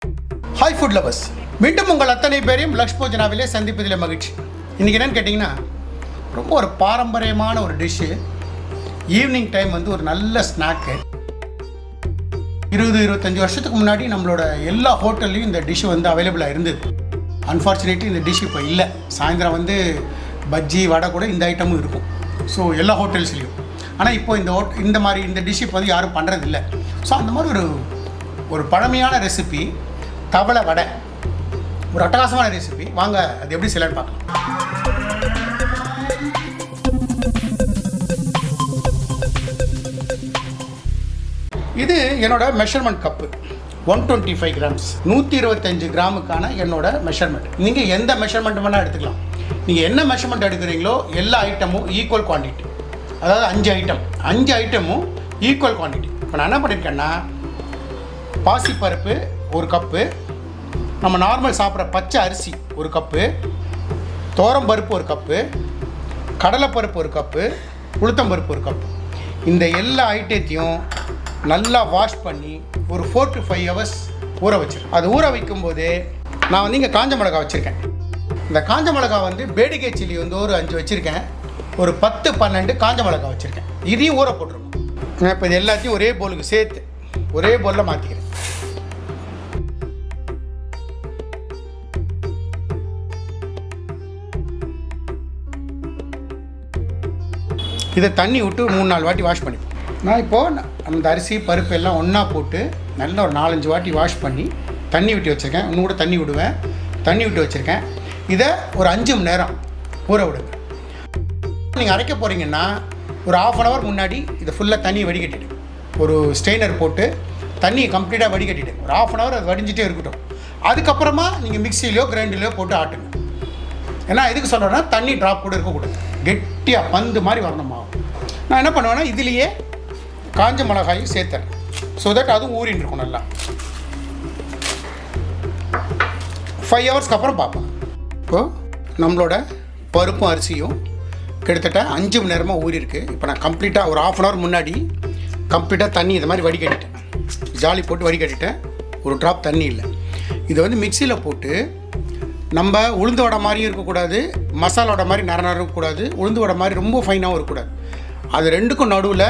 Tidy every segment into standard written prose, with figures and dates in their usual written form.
Hi food lovers. மீண்டும் உங்கள் அத்தனை பேரையும் லக்ஷ்போஜனாவிலே சந்திப்பதில் மகிழ்ச்சி. இன்றைக்கி என்னென்னு கேட்டிங்கன்னா, ரொம்ப ஒரு பாரம்பரியமான ஒரு டிஷ்ஷு. ஈவினிங் டைம் வந்து ஒரு நல்ல ஸ்நாக்கு. 20-25 வருஷத்துக்கு முன்னாடி நம்மளோட எல்லா ஹோட்டல்லையும் இந்த டிஷ்ஷு வந்து அவைலபிளாக இருந்தது. அன்ஃபார்ச்சுனேட்லி இந்த டிஷ் இப்போ இல்லை. சாயந்தரம் வந்து பஜ்ஜி வடை கூட இந்த ஐட்டமும் இருக்கும். ஸோ எல்லா ஹோட்டல்ஸ்லேயும். ஆனால் இப்போ இந்த டிஷ் இப்போ வந்து யாரும் பண்ணுறதில்லை. ஸோ அந்த மாதிரி ஒரு பழமையான ரெசிபி தவளை வடை, ஒரு அட்டகாசமான ரெசிபி. வாங்க அது எப்படி செய்யலான்னு பார்க்கலாம். இது என்னோட மெஷர்மெண்ட் கப்பு 125 கிராம்ஸ், 125 கிராமுக்கான என்னோட மெஷர்மெண்ட். நீங்கள் எந்த மெஷர்மெண்ட் வேணால் எடுத்துக்கலாம். நீங்கள் என்ன மெஷர்மெண்ட் எடுக்கிறீங்களோ எல்லா ஐட்டமும் ஈக்குவல் குவான்டிட்டி. அதாவது 5 ஐட்டமும் ஈக்குவல் குவான்டிட்டி. இப்போ நான் என்ன பண்ணியிருக்கேன்னா, பாசிப்பருப்பு 1 கப்பு, நம்ம நார்மல் சாப்பிட்ற பச்சை அரிசி 1 கப்பு, பருப்பு 1 கப்பு, கடலைப்பருப்பு 1 கப்பு, உளுத்தம்பருப்பு 1 கப்பு. இந்த எல்லா ஐட்டத்தையும் நல்லா வாஷ் பண்ணி ஒரு 4 to 5 hours ஊற வச்சிருக்கேன். அது ஊற வைக்கும்போதே நான் வந்து இங்கே காஞ்ச மிளகா வச்சுருக்கேன். இந்த காஞ்ச மிளகா வந்து பேடிகை சில்லி வந்து ஒரு 5 வச்சுருக்கேன். ஒரு 10-12 காஞ்ச மிளகா வச்சுருக்கேன். இதையும் ஊற போட்டுருக்கோம். நான் இப்போ இது எல்லாத்தையும் ஒரே போலுக்கு சேர்த்து ஒரே போலில் மாற்றிக்கிறேன். இதை தண்ணி விட்டு 3-4 வாட்டி வாஷ் பண்ணிப்போம். நான் இப்போது அந்த அரிசி பருப்பு எல்லாம் ஒன்றா போட்டு நல்லா ஒரு 4-5 வாட்டி வாஷ் பண்ணி தண்ணி விட்டு வச்சுருக்கேன். இன்னும் கூட தண்ணி விடுவேன். தண்ணி விட்டு வச்சுருக்கேன். இதை ஒரு 5 மணி நேரம் ஊற விடுங்க. நீங்கள் அரைக்க போகிறீங்கன்னா ஒரு 1/2 hour முன்னாடி இதை ஃபுல்லாக தண்ணியை வடிகட்டிடு. ஒரு ஸ்ட்ரெயினர் போட்டு தண்ணியை கம்ப்ளீட்டாக வடிகட்டிடு. ஒரு 1/2 hour அது வடிஞ்சிட்டே இருக்கட்டும். அதுக்கப்புறமா நீங்கள் மிக்சிலையோ கிரைண்டர்லையோ போட்டு ஆட்டுங்க. ஏன்னா எதுக்கு சொல்கிறேன்னா, தண்ணி ட்ராப் கூட இருக்கக்கூடாது. கெட்டியாக பந்து மாதிரி வரணுமா. நான் என்ன பண்ணுவேன்னா, இதுலேயே காஞ்ச மிளகாயும் சேர்த்துறேன். ஸோ தட் அதுவும் ஊறின்னு இருக்கும் நல்லா. 5 ஹவர்ஸ்க்கு அப்புறம் பார்ப்போம். இப்போது நம்மளோட பருப்பும் அரிசியும் கிட்டத்தட்ட 5 மணி நேரமாக ஊறிருக்கு. இப்போ நான் கம்ப்ளீட்டாக ஒரு 1/2 hour முன்னாடி கம்ப்ளீட்டாக தண்ணி இது மாதிரி வடிகட்டிட்டேன். ஜாலி போட்டு வடிகட்டிட்டேன். ஒரு ட்ராப் தண்ணி இல்லை. இதை வந்து மிக்சியில் போட்டு, நம்ம உளுந்து வடை மாதிரியும் இருக்கக்கூடாது, மசாலா வடை மாதிரி நர இருக்கக்கூடாது, உளுந்து வடை மாதிரி ரொம்ப ஃபைனாகவும் இருக்கக்கூடாது. அது ரெண்டுக்கும் நடுவில்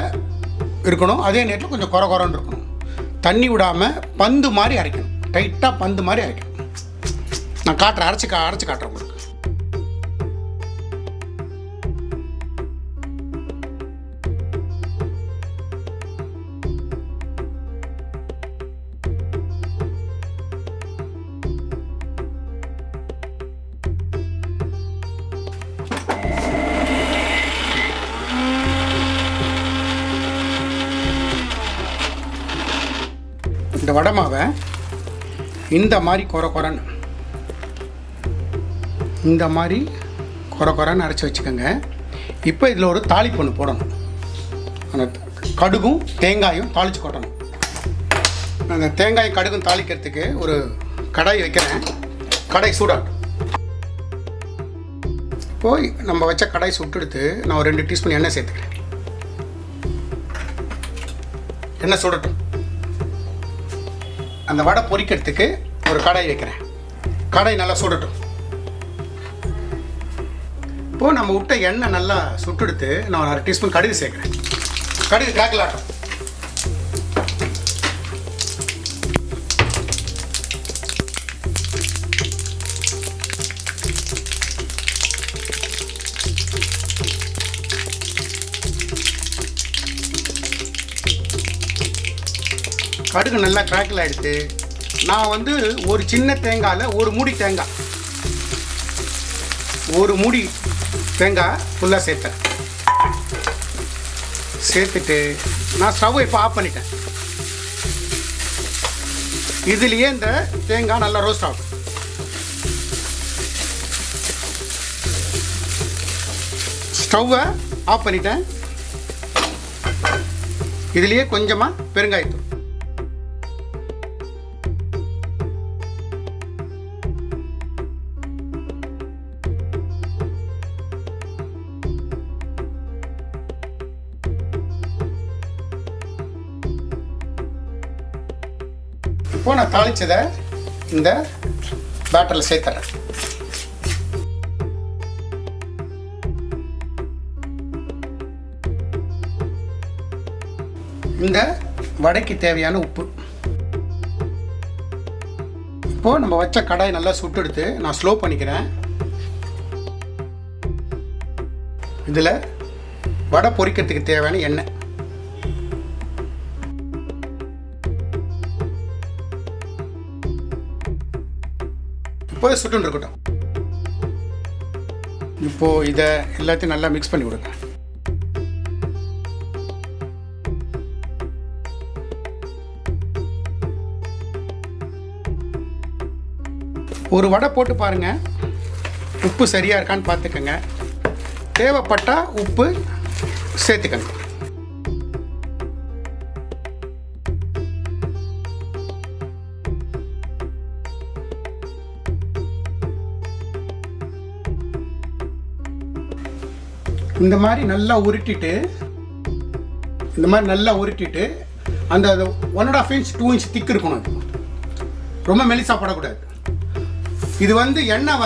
இருக்கணும். அதே நேரத்தில் கொஞ்சம் குறன்னு இருக்கணும். தண்ணி விடாமல் பந்து மாதிரி அரைக்கணும். டைட்டாக பந்து மாதிரி அரைக்கணும். நான் காட்டுறேன், அரைச்சி காட்டுறேன் உங்களுக்கு. இந்த வடை மாவை இந்த மாதிரி குறன்னு அரைச்சி வச்சுக்கோங்க. இப்போ இதில் ஒரு தாளிப்பு ஒன்று போடணும். அந்த கடுகும் தேங்காயும் தாளித்து கொட்டணும். அந்த தேங்காயும் கடுகும் தாளிக்கிறதுக்கு ஒரு கடாய் வைக்கிறேன். கடாய் சூடாகட்டும். இப்போது நம்ம வச்ச கடாய் சுட்டெடுத்து நான் ஒரு 2 டீஸ்பூன் எண்ணெய் சேர்த்துக்கிறேன். எண்ணெய் சுடட்டும். அந்த வடை பொரிக்கிறதுக்கு ஒரு கடாய் வைக்கிறேன். கடாய் நல்லா சுடட்டும். இப்போது நம்ம விட்ட எண்ணெய் நல்லா சுட்டெடுத்து நான் ஒரு 1/2 டீஸ்பூன் கடுகு சேர்க்குறேன். கடுகு கிராக்கலாட்டும். கடுகு நல்லா கிராக்கில் ஆகிடுத்து. நான் வந்து ஒரு சின்ன தேங்காயில் ஒரு மூடி தேங்காய் ஃபுல்லாக சேர்த்துட்டு நான் ஸ்டவ் இப்போ ஆஃப் பண்ணிட்டேன். இதுலேயே இந்த தேங்காய் நல்லா ரோஸ்ட் ஆகும். ஸ்டவ்வை ஆஃப் பண்ணிட்டேன். இதுலேயே கொஞ்சமாக பெருங்காயத்தூள், இப்போ நான் தாளிச்சதை இந்த பேட்டரில் சேர்த்துறேன். இந்த வடைக்கு தேவையான உப்பு. இப்போது நம்ம வச்ச கடாய் நல்லா சுட்டெடுத்து நான் ஸ்லோ பண்ணிக்கிறேன். இதில் வடை பொரிக்கிறதுக்கு தேவையான எண்ணெய். இப்போது சுட்டுன்னு இருக்கட்டும். இப்போது இதை எல்லாத்தையும் நல்லா மிக்ஸ் பண்ணி கொடுங்க. ஒரு வடை போட்டு பாருங்கள், உப்பு சரியாக இருக்கான்னு பார்த்துக்கோங்க. தேவைப்பட்டால் உப்பு சேர்த்துக்கங்க. இந்த மாதிரி நல்லா உருட்டிட்டு அந்த 1.5 inch 2 inch திக் இருக்கணும். ரொம்ப மெலிசா போடக்கூடாது. இது எண்ணெய்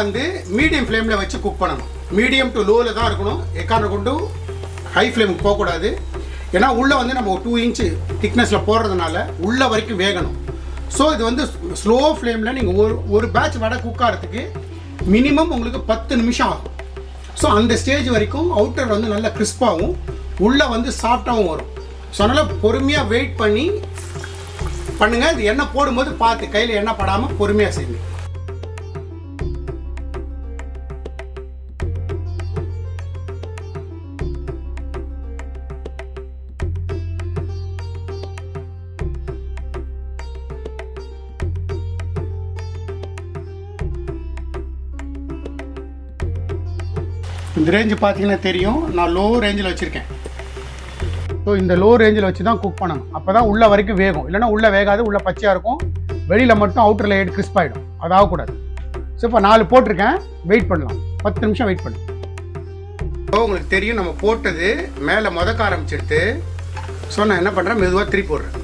மீடியம் ஃப்ளேமில் வச்சு குக் பண்ணணும். மீடியம் டு லோவில் தான் இருக்கணும். எக்காரண கொண்டு ஹை ஃப்ளேமுக்கு போகக்கூடாது. ஏன்னா உள்ளே நம்ம 2 inch திக்னஸில் போடுறதுனால உள்ள வரைக்கும் வேகணும். ஸோ இது ஸ்லோ ஃப்ளேமில் நீங்கள் ஒரு பேட்ச் வடை குக் ஆகிறதுக்கு மினிமம் உங்களுக்கு 10 நிமிஷம் ஆகும். ஸோ அந்த ஸ்டேஜ் வரைக்கும் அவுட்டர் நல்லா கிறிஸ்பாகவும் உள்ளே சாஃப்டாகவும் வரும். ஸோ அதனால் பொறுமையாக வெயிட் பண்ணி பண்ணுங்கள். இது எண்ணெய் போடும்போது பார்த்து கையில் எண்ணெய் படாமல் பொறுமையாக செய்யுங்க. இந்த ரேஞ்சு பார்த்தீங்கன்னா தெரியும், நான் லோ ரேஞ்சில் வச்சுருக்கேன். ஸோ இந்த லோ ரேஞ்சில் வச்சு தான் குக் பண்ணணும். அப்போ தான் உள்ள வரைக்கும் வேகும். இல்லைனா உள்ளே வேகாது, உள்ளே பச்சையாக இருக்கும். வெளியில் மட்டும் அவுட்டரில் ஏடு கிறிஸ்ப் ஆகிடும். அது ஆகக்கூடாது. ஸோ இப்போ 4 போட்டிருக்கேன். வெயிட் பண்ணலாம், 10 நிமிஷம் வெயிட் பண்ணு. ஸோ உங்களுக்கு தெரியும், நம்ம போட்டது மேலே முதக்க ஆரம்பிச்சிடுது. ஸோ நான் என்ன பண்ணுறேன், மெதுவாக திருப்பி போடுறேன்.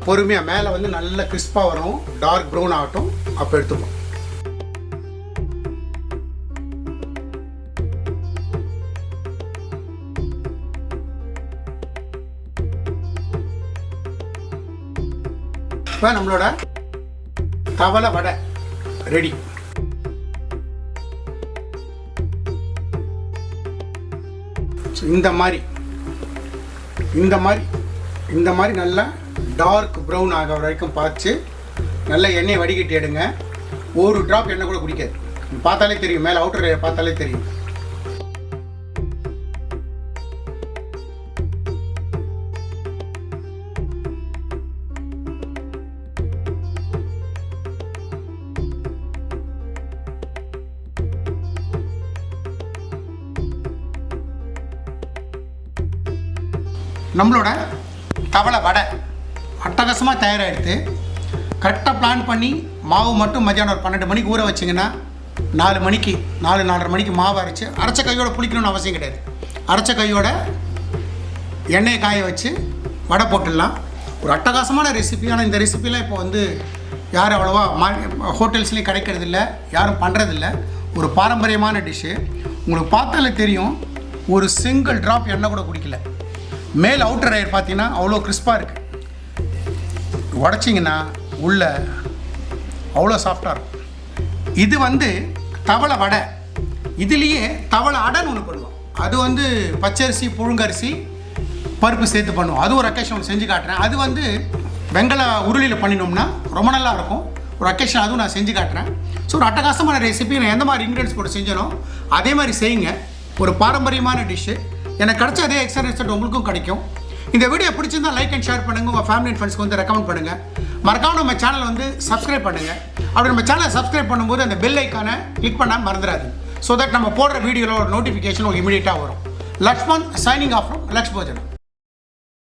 பொறுமையாக மேலே நல்ல கிறிஸ்பாக வரும், டார்க் ப்ரௌன் ஆகட்டும். அப்போ எடுத்துப்போம். இப்போ நம்மளோட தவளை வடை ரெடி. இந்த மாதிரி நல்லா டார்க் ப்ரௌன் ஆக வரைக்கும் பார்த்து நல்லா எண்ணெயை வடிகட்டி எடுங்க. ஒரு ட்ராப் எண்ணெய் கூட குடிக்காது. பார்த்தாலே தெரியும், மேலே அவுட்டர் பார்த்தாலே தெரியும். நம்மளோட தவளை வடை அட்டகாசமாக தயாராகிடுது. கரெக்டாக பிளான் பண்ணி மாவு மட்டும் மத்தியானம் ஒரு 12 மணிக்கு ஊற வச்சிங்கன்னா 4 மணிக்கு 4-4:30 மணிக்கு மாவு அரைச்ச கையோட புளிக்கணும்னு அவசியம் கிடையாது. அரைச்ச கையோட எண்ணெயை காய வச்சு வடை போட்டுடலாம். ஒரு அட்டகாசமான ரெசிபி. ஆனால் இந்த ரெசிபிலாம் இப்போ யாரும் அவ்வளோவா ஹோட்டல்ஸ்லேயும் கிடைக்கிறதில்ல, யாரும் பண்ணுறதில்ல. ஒரு பாரம்பரியமான டிஷ்ஷு. உங்களுக்கு பார்த்தாலே தெரியும், ஒரு சிங்கிள் ட்ராப் எண்ணெய் கூட குடிக்கல. மேல் அவுட்டர் லேயர் பார்த்தீங்கன்னா அவ்வளோ கிறிஸ்பாக இருக்குது. உடச்சிங்கன்னா உள்ள அவ்வளோ சாஃப்டாக இருக்கும். இது தவளை வடை. இதுலேயே தவளை அடைன்னு ஒன்று பண்ணுவோம். அது பச்சரிசி, புழுங்கரிசி, பருப்பு சேர்த்து பண்ணுவோம். அது ஒரு அக்கேஷன் செஞ்சு காட்டுறேன். அது வெங்கல உருளியில் பண்ணினோம்னா ரொம்ப நல்லா இருக்கும். ஒரு அக்கேஷன் அதுவும் நான் செஞ்சு காட்டுறேன். ஸோ ஒரு அட்டகாசமான ரெசிபி. நான் எந்த மாதிரி இன்க்ரீடியன்ஸ் போட்டு செஞ்சனோ அதே மாதிரி செய்யுங்க. ஒரு பாரம்பரியமான டிஷ்ஷு. எனக்கு கிடைச்ச அதே எக்ஸ்பீரியன்ஸ் உங்களுக்கும் கிடைக்கும். இந்த வீடியோ பிடிச்சிருந்தா லைக் அண்ட் ஷேர் பண்ணுங்கள். உங்கள் ஃபேமிலி அண்ட் ஃப்ரெண்ட்ஸ்க்கு ரெக்கமெண்ட் பண்ணுங்கள். மறக்காம நம்ம சேனல் சப்ஸ்கிரைப் பண்ணுங்கள். அப்படி நம்ம சேனலை சப்ஸ்கிரைப் பண்ணும்போது அந்த பெல் ஐக்கானை கிளிக் பண்ணாமல் மறந்துடாது. ஸோ தட் நம்ம போடுற வீடியோவில் ஒரு நோட்டிஃபிகேஷன் உங்களுக்கு இமீடியட்டாக வரும். Lakshman signing off from லக்ஷ்போஜனா.